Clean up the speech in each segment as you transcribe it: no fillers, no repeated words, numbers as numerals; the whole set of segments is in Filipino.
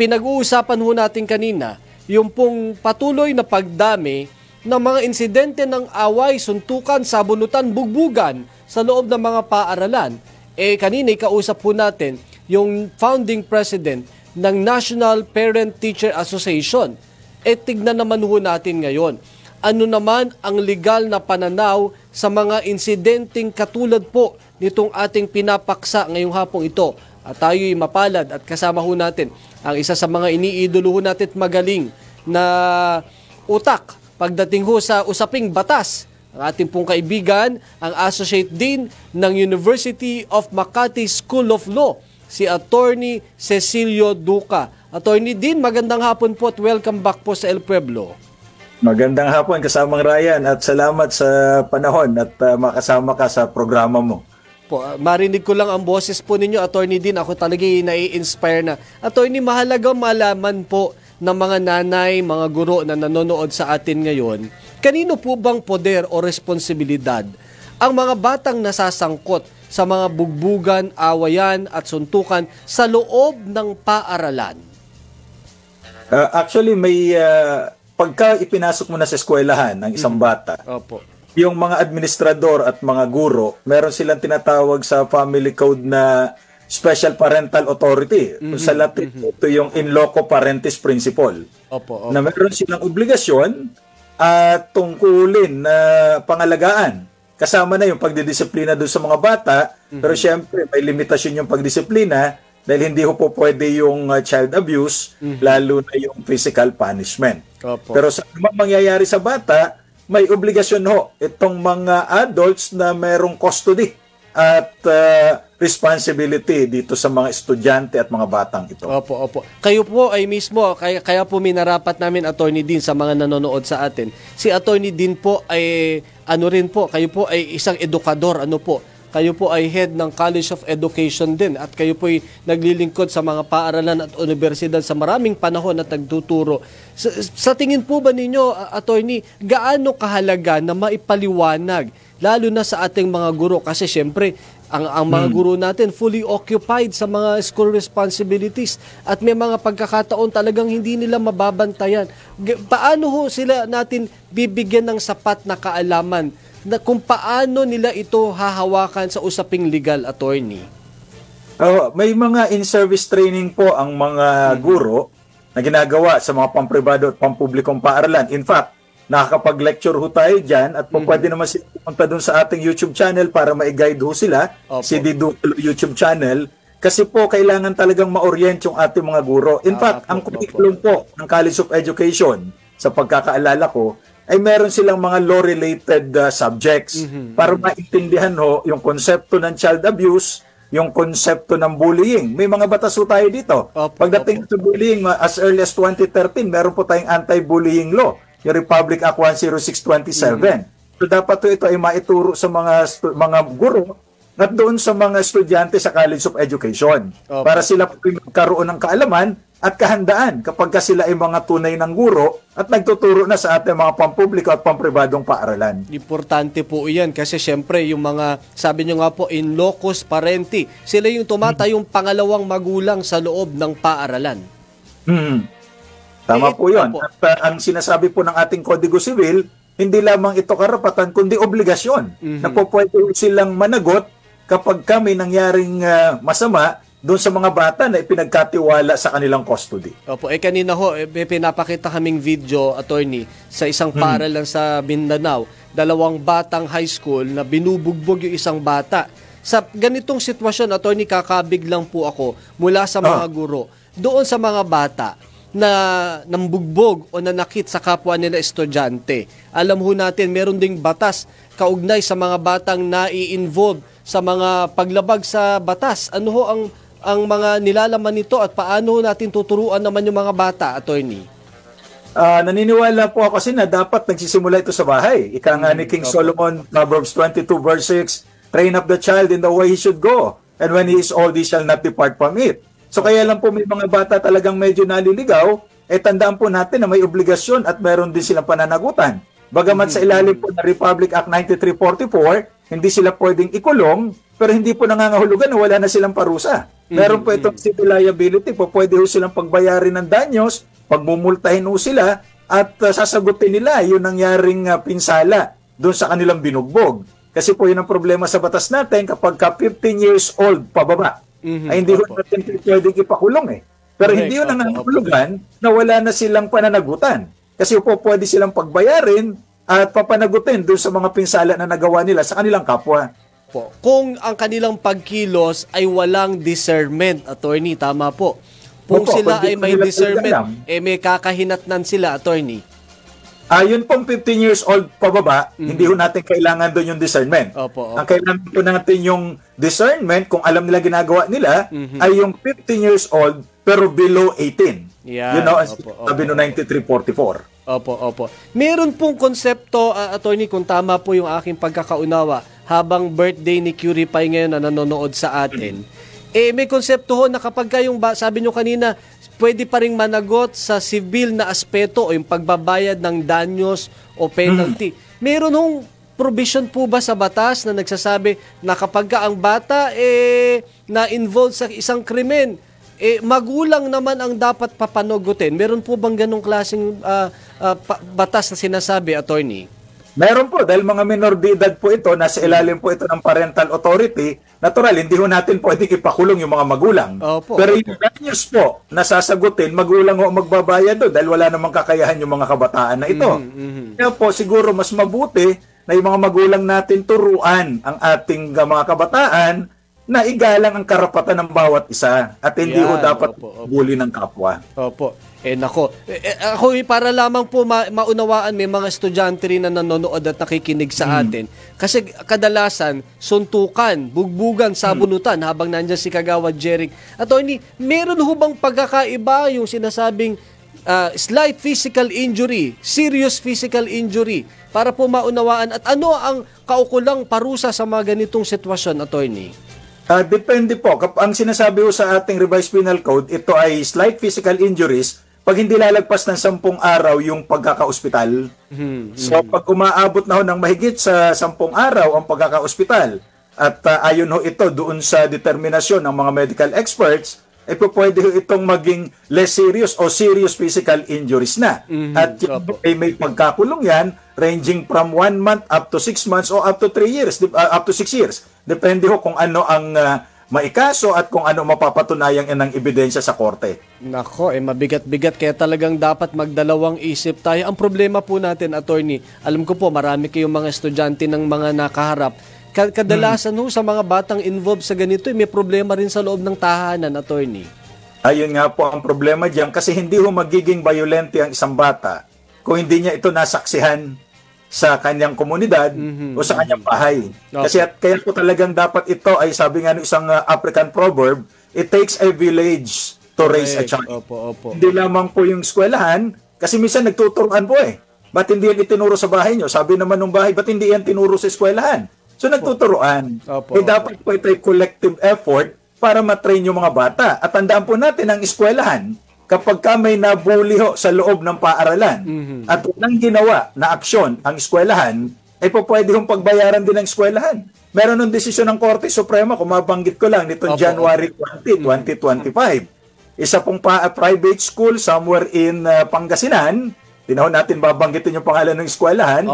pinag-uusapan ho natin kanina, yung pong patuloy na pagdami ng mga insidente ng away, suntukan, sabunutan, bugbugan sa loob ng mga paaralan. Kanina ikausap po natin yung founding president ng National Parent-Teacher Association. Tignan naman ho natin ngayon. Ano naman ang legal na pananaw sa mga insidenteng katulad po nitong ating pinapaksa ngayong hapong ito. At tayo'y mapalad at kasama ho natin ang isa sa mga iniidolo ho natin at magaling na utak pagdating ho sa usaping batas. Ang ating pong kaibigan, ang Associate Dean ng University of Makati School of Law, si Attorney Cecilio Duca. Attorney Dean, magandang hapon po at welcome back po sa El Pueblo. Magandang hapon kasamang Ryan at salamat sa panahon at makasama ka sa programa mo. Marinig ko lang ang boses po ninyo, Attorney Dean. Ako talaga nai-inspire na. Attorney, mahalagang malaman po ng mga nanay, mga guro na nanonood sa atin ngayon, kanino po bang poder o responsibilidad ang mga batang nasasangkot sa mga bugbugan, awayan at suntukan sa loob ng paaralan? Actually, may pagka ipinasok mo na sa eskwelahan ng isang bata, Opo. Yung mga administrador at mga guro, meron silang tinatawag sa family code na special parental authority. Sa Latin, ito yung in loco parentis principle. Opo. Na meron silang obligasyon at tungkulin na pangalagaan. Kasama na yung pagdidisiplina doon sa mga bata, pero syempre may limitasyon yung pagdisiplina dahil hindi ho po pwede yung child abuse, lalo na yung physical punishment. Opo. Pero sa mangyayari sa bata, may obligasyon ho itong mga adults na merong custody at responsibility dito sa mga estudyante at mga batang ito. Opo. Kayo po ay mismo, kaya po minarapat namin, Attorney Dean, sa mga nanonood sa atin. Si Attorney Dean po ay, kayo po ay isang edukador, Kayo po ay head ng College of Education din at kayo po ay naglilingkod sa mga paaralan at universidad sa maraming panahon at nagtuturo. Sa tingin po ba ninyo, Attorney, gaano kahalaga na maipaliwanag, lalo na sa ating mga guro? Kasi syempre, ang mga guro natin fully occupied sa mga school responsibilities at may mga pagkakataon talagang hindi nila mababantayan. Paano ho sila natin bibigyan ng sapat na kaalaman na kung paano nila ito hahawakan sa usaping legal, Attorney? May mga in-service training po ang mga guro na ginagawa sa mga pampribado at pampublikong paaralan. In fact, nakakapag-lecture ho tayo dyan at pwede naman sila pumunta dun sa ating YouTube channel para ma-guide ho sila, si Didu YouTube channel, kasi po kailangan talagang ma-orient yung ating mga guro. In fact, ang curriculum po ng College of Education, sa pagkakaalala ko, ay meron silang mga law-related subjects para maintindihan ho yung konsepto ng child abuse, yung konsepto ng bullying. May mga batas ho tayo dito. Pagdating sa bullying, as early as 2013, meron po tayong anti-bullying law, yung Republic Act 10627. So dapat ito ay maituro sa mga guro at doon sa mga estudyante sa College of Education para sila magkaroon ng kaalaman at kahandaan kapag sila ay mga tunay ng guro at nagtuturo na sa ating mga pampubliko at pampribadong paaralan. Importante po iyan kasi syempre yung mga, sabi nyo nga po, in locus parenti, sila yung tumatayong pangalawang magulang sa loob ng paaralan. Tama po yun. At ang sinasabi po ng ating Kodigo Sibil, hindi lamang ito karapatan kundi obligasyon na po pwede silang managot kapag kami nangyaring masama doon sa mga bata na ipinagkatiwala sa kanilang custody. Opo, kanina ho, pinapakita kaming video, Attorney, sa isang paaralan sa Mindanao, 2 batang high school na binubugbog yung isang bata. Sa ganitong sitwasyon, Attorney, kakabig lang po ako mula sa mga guro, doon sa mga bata na nambugbog o nanakit sa kapwa nila estudyante. Alam ho natin, meron ding batas kaugnay sa mga batang nai-involve sa mga paglabag sa batas. Ano ho ang mga nilalaman nito at paano natin tuturuan naman yung mga bata, Attorney? Naniniwala po ako kasi na dapat nagsisimula ito sa bahay. Ika nga ni King Solomon, Proverbs 22 verse 6, train up the child in the way he should go, and when he is old, he shall not depart from it. So kaya lang po may mga bata talagang medyo naliligaw, tandaan po natin na may obligasyon at meron din silang pananagutan. Bagamat sa ilalim po ng Republic Act 9344, hindi sila pwedeng ikulong, pero hindi po nangangahulugan na wala na silang parusa. Meron po itong civil liability po, pwede ho silang pagbayarin ng danyos, pagmumultahin ho sila, at sasagutin nila yung nangyaring pinsala doon sa kanilang binugbog. Kasi po yun ang problema sa batas natin kapag ka 15 years old pababa, ay hindi ho natin pwedeng ipakulong eh. Pero hindi yun ang nangangulugan na wala na silang pananagutan. Kasi po pwede silang pagbayarin at papanagutin doon sa mga pinsala na nagawa nila sa kanilang kapwa. Po. Kung ang kanilang pagkilos ay walang discernment, attorney, tama po. Kung sila ay may discernment, may kakahinatnan sila, attorney. Yun pong 15 years old pababa, hindi ho natin kailangan doon yung discernment. Opo. Ang kailangan po natin yung discernment, kung alam nila ginagawa nila, ay yung 15 years old pero below 18. Yan. You know, sabi no 9344. Opo. Meron pong konsepto, attorney, kung tama po yung aking pagkakaunawa, habang birthday ni Curie Pai ngayon na nanonood sa atin, may konsepto ho na kapag kayong, sabi nyo kanina, pwede pa rin managot sa civil na aspeto o yung pagbabayad ng danyos o penalty. Meron hong provision po ba sa batas na nagsasabi na kapag ka ang bata na-involved sa isang krimen, magulang naman ang dapat papanagutin? Meron po bang ganong klaseng batas na sinasabi, attorney? Meron po, dahil mga minor de edad po ito, nasa ilalim po ito ng parental authority, natural, hindi ho natin pwedeng ipakulong yung mga magulang. Pero yung danyos po, nasasagutin, magulang ho magbabayad doon dahil wala namang kakayahan yung mga kabataan na ito. Kaya po, siguro mas mabuti na yung mga magulang natin turuan ang ating mga kabataan na igalang ang karapatan ng bawat isa at hindi ho dapat bully ng kapwa. Opo. Nako. Ako para lamang po maunawaan, may mga estudyante rin na nanonood at nakikinig sa atin. Kasi kadalasan, suntukan, bugbugan, sabunutan habang nandiyan si Kagawad Jeric. Attorney, meron ho bang pagkakaiba yung sinasabing slight physical injury, serious physical injury, para po maunawaan at ano ang kaukulang parusa sa mga ganitong sitwasyon, attorney? Depende po. Ang sinasabi ho sa ating revised penal code, ito ay slight physical injuries pag hindi lalagpas ng 10 araw yung pagkaka-ospital. So pag umaabot na ho ng mahigit sa 10 araw ang pagkaka-ospital at ayon ho ito doon sa determinasyon ng mga medical experts, pwede ho itong maging less serious o serious physical injuries na. At may pagkakulong yan ranging from 1 month up to 6 months o up to 3 years, up to 6 years. Depende ho kung ano ang maikaso at kung ano mapapatunayan ng ebidensya sa korte. Nako, mabigat-bigat kaya talagang dapat magdalawang isip tayo. Ang problema po natin, attorney, alam ko po marami kayong mga estudyante ng mga nakaharap. Kadalasan ho sa mga batang involved sa ganito, may problema rin sa loob ng tahanan, attorney. Ayun nga po ang problema diyan kasi hindi ho magiging violente ang isang bata kung hindi niya ito nasaksihan sa kanyang komunidad o sa kanyang bahay. Kasi kaya po talagang dapat ito ay sabi nga ng isang African proverb, it takes a village to raise a child. Hindi lamang po yung eskwelahan, kasi minsan nagtuturuan po ba't hindi yan itinuro sa bahay nyo? Sabi naman ng bahay, ba't hindi yan tinuro sa eskwelahan? So nagtuturuan. Dapat po ito ay collective effort para matrain yung mga bata. At tandaan po natin ang eskwelahan, kapag ka may nabuli ho sa loob ng paaralan at walang ginawa na aksyon ang eskwelahan, pwede hong pagbayaran din ng eskwelahan. Meron ng desisyon ng Korte Suprema, kung mabanggit ko lang, nitong January 20, 2025. Isa pong private school somewhere in Pangasinan, tinahon natin babanggitin yung pangalan ng eskwelahan,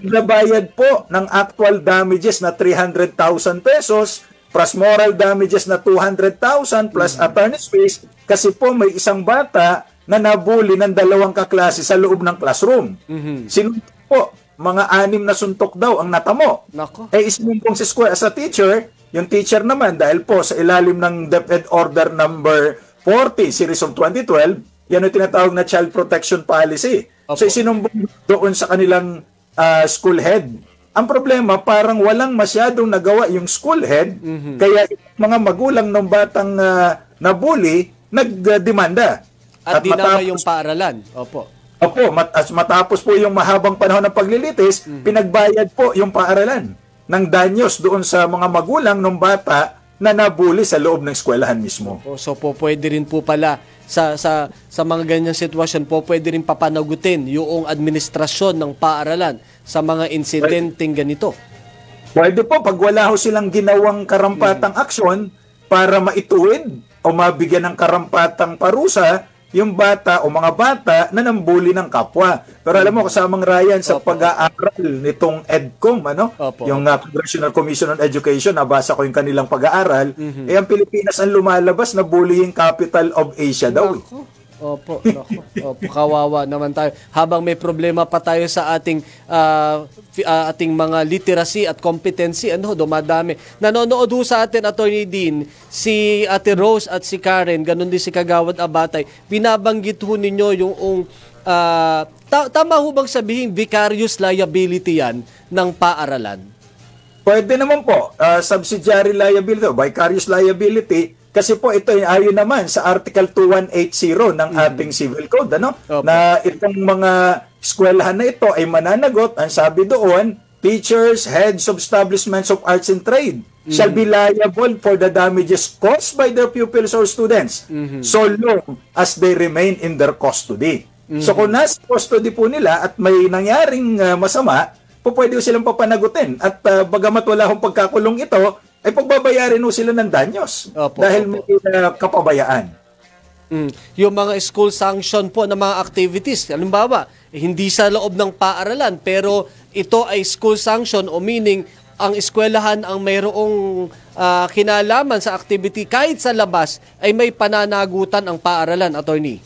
pinagbayad po ng actual damages na 300,000 pesos, plus moral damages na 200,000 plus attorney's fees kasi po may isang bata na nabuli ng 2 kaklase sa loob ng classroom. Sinuntok po, mga 6 na suntok daw ang natamo. Isinumpong si Square as a teacher, yung teacher naman dahil po sa ilalim ng DepEd Order number 40 series of 2012, yan yung tinatawag na Child Protection Policy. So isinumpong doon sa kanilang school head. Ang problema, parang walang masyadong nagawa yung school head, kaya mga magulang ng batang nabuli, nagdemanda. At dinama yung paaralan. Matapos po yung mahabang panahon ng paglilitis, pinagbayad po yung paaralan ng danyos doon sa mga magulang ng bata na nabuli sa loob ng eskwelahan mismo. So pwede rin po pala sa mga ganyang sitwasyon pwede rin papanagutin yung administrasyon ng paaralan sa mga insidenteng ganito. Pwede po, pag wala ho silang ginawang karampatang aksyon, para maituwid o mabigyan ng karampatang parusa yung bata o mga bata na nambuli ng kapwa. Pero alam mo, kasamang Ryan, sa pag-aaral nitong EDCOM, yung Congressional Commission on Education, nabasa ko yung kanilang pag-aaral, ang Pilipinas ang lumalabas na bullying capital of Asia daw. Opo, kawawa naman tayo. Habang may problema pa tayo sa ating mga literacy at competency, dumadami. Nanonood ho sa atin, Attorney Dean, si Ate Rose at si Karen, ganun din si Kagawad Abatay. Binabanggit ho ninyo yung tama ho bang sabihin vicarious liability yan ng paaralan? Pwede naman po, subsidiary liability o vicarious liability. Kasi po ito ay ayon naman sa Article 2180 ng ating Civil Code, na itong mga eskwelahan na ito ay mananagot, ang sabi doon, teachers, heads of establishments of arts and trade shall be liable for the damages caused by their pupils or students so long as they remain in their custody. So kung nasa custody po nila at may nangyaring masama, pwede silang papanagutin. At bagamat wala akong pagkakulong ito, ay pagbabayarin mo sila ng danyos dahil may kapabayaan. Yung mga school sanction po ng mga activities, halimbawa, hindi sa loob ng paaralan, pero ito ay school sanction o meaning ang eskwelahan ang mayroong kinalaman sa activity kahit sa labas ay may pananagutan ang paaralan, Attorney.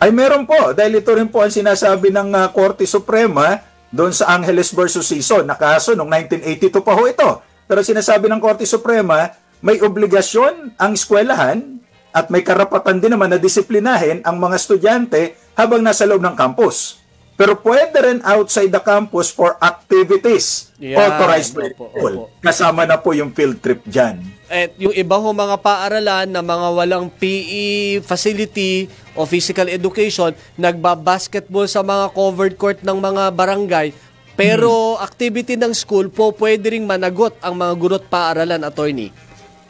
Ay meron po, dahil ito rin po ang sinasabi ng Korte Suprema doon sa Angeles versus Sison, na kaso noong 1982 pa ho ito. Pero sinasabi ng Korte Suprema, may obligasyon ang eskwelahan at may karapatan din naman na disiplinahin ang mga estudyante habang nasa loob ng campus. Pero pwede rin outside the campus for activities authorized by school. Kasama na po yung field trip dyan. At yung iba ho mga paaralan na mga walang PE facility o physical education, nagbabasketball sa mga covered court ng mga barangay. Pero activity ng school po, pwede ring managot ang mga guro't paaralan, Attorney.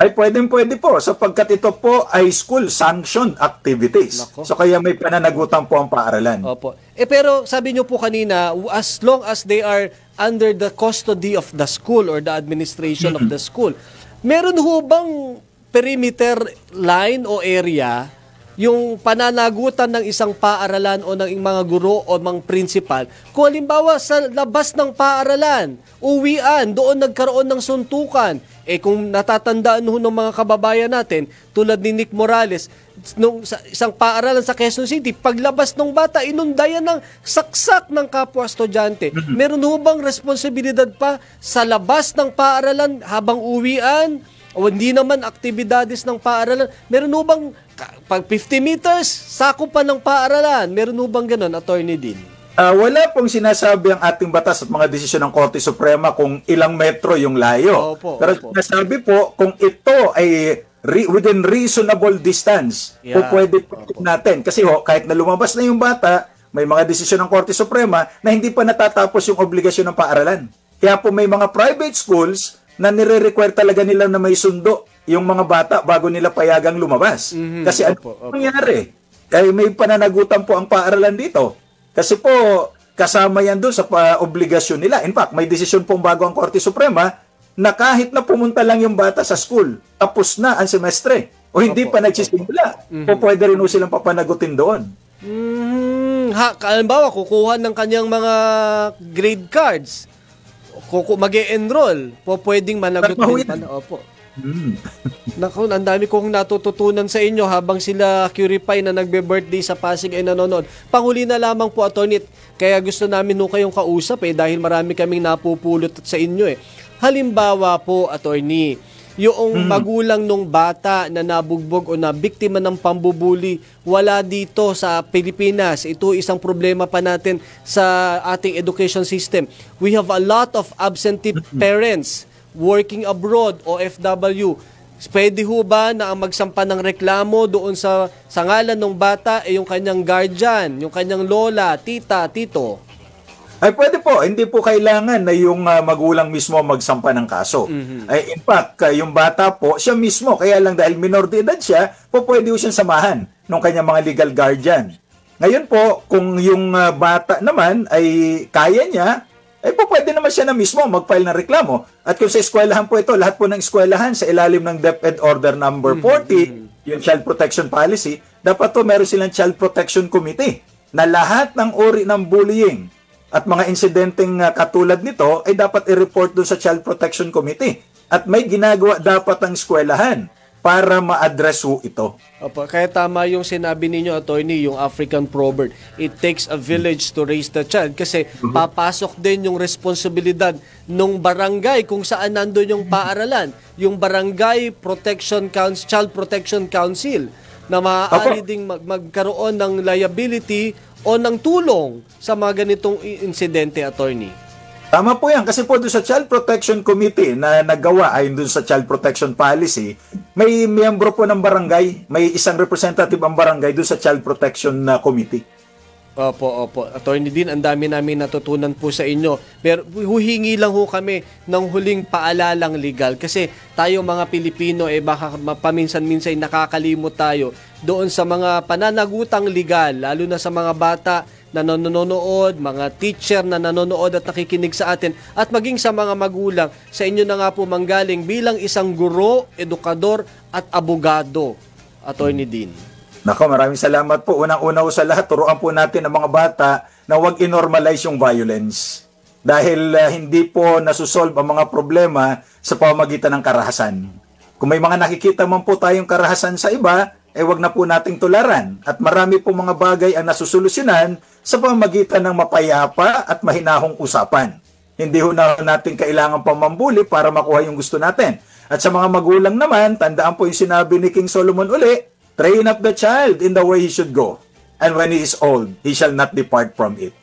Ay pwede po, sapagkat ito po ay school-sanctioned activities. Nako. So kaya may pananagutan po ang paaralan. Opo. Pero sabi niyo po kanina, as long as they are under the custody of the school or the administration of the school, meron ho bang perimeter line o area yung pananagutan ng isang paaralan o ng mga guro o mga principal, kung halimbawa sa labas ng paaralan, uwian, doon nagkaroon ng suntukan, kung natatandaan ho ng mga kababayan natin, tulad ni Nick Morales, nung sa isang paaralan sa Quezon City, paglabas ng bata, inundayan ng saksak ng kapwa estudyante. Meron ho bang responsibilidad pa sa labas ng paaralan habang uwian, o hindi naman aktibidades ng paaralan? Meron ho bang pag 50 meters, sako pa ng paaralan? Meron ho bang ganun, Attorney Dean? Wala pong sinasabi ang ating batas at mga desisyon ng Korte Suprema kung ilang metro yung layo. Pero sinasabi po, kung ito ay within reasonable distance, pwede po natin. Kasi kahit na lumabas na yung bata, may mga desisyon ng Korte Suprema na hindi pa natatapos yung obligasyon ng paaralan. Kaya po may mga private schools na nire-require talaga nila na may sundo yung mga bata bago nila payagang lumabas. Kasi ano nangyari? Kaya may pananagutan po ang paaralan dito. Kasi po, kasama yan doon sa obligasyon nila. In fact, may desisyon pong bago ang Korte Suprema na kahit na pumunta lang yung bata sa school, tapos na ang semestre, o hindi pa nagsisimula, pwede rin silang papanagutin doon. Halimbawa, kukuha ng kanyang mga grade cards, mag-e-enroll, pwedeng managot din. Opo. Naku, ang dami kong natututunan sa inyo habang sila Curify na nagbe-birthday sa Pasig ay nanonood. Panghuli na lamang po, Atty. Kaya gusto namin kayong kausap dahil marami kaming napupulot sa inyo Halimbawa po, Atty., yung magulang nung bata na nabugbog o na biktima ng pambubuli, wala dito sa Pilipinas. Ito isang problema pa natin sa ating education system. We have a lot of absentee parents working abroad, OFW. Pwede ho ba na ang magsampa ng reklamo doon sa ngalan ng bata yung kanyang guardian, yung kanyang lola, tita, tito? Ay pwede po, hindi po kailangan na yung magulang mismo magsampa ng kaso. Ay, in fact, yung bata po, siya mismo, kaya lang dahil minor de edad siya, pwede po siyang samahan ng kanyang mga legal guardian. Ngayon po, kung yung bata naman ay kaya niya, pwede naman siya na mismo mag-file ng reklamo. At kung sa eskwelahan po ito, lahat po ng eskwelahan sa ilalim ng DepEd Order number 40, yung Child Protection Policy, dapat to meron silang Child Protection Committee na lahat ng uri ng bullying at mga insidenteng katulad nito ay dapat i-report doon sa Child Protection Committee. At may ginagawa dapat ang eskwelahan para ma-address ito. Opo, kaya tama yung sinabi ninyo, attorney, yung African proverb. It takes a village to raise the child. Kasi papasok din yung responsibilidad nung barangay kung saan nandun yung paaralan. Yung Barangay Protection Council, Child Protection Council na maaari ding magkaroon ng liability o ng tulong sa mga ganitong insidente, attorney. Tama po yan. Kasi po doon sa Child Protection Committee na naggawa ayon doon sa Child Protection Policy, may miyembro po ng barangay, may isang representative ang barangay doon sa Child Protection Committee. Opo. Attorney Dean, ang dami namin natutunan po sa inyo. Pero huhingi lang ho kami ng huling paalalang legal kasi tayo mga Pilipino baka paminsan-minsan nakakalimot tayo doon sa mga pananagutang legal, lalo na sa mga bata na nanonood, mga teacher na nanonood at nakikinig sa atin, at maging sa mga magulang. Sa inyo na nga po manggaling bilang isang guro, edukador at abogado, Attorney Dean. Nako, maraming salamat po. Unang-una sa lahat, turuan po natin ang mga bata na huwag i-normalize yung violence. Dahil hindi po nasusolve ang mga problema sa pamamagitan ng karahasan. Kung may mga nakikita man po tayong karahasan sa iba, huwag na po nating tularan. At marami po mga bagay ang nasusolusyonan sa pamamagitan ng mapayapa at mahinahong usapan. Hindi ho na natin kailangan pamambuli para makuha yung gusto natin. At sa mga magulang naman, tandaan po yung sinabi ni King Solomon uli, train up the child in the way he should go. And when he is old, he shall not depart from it.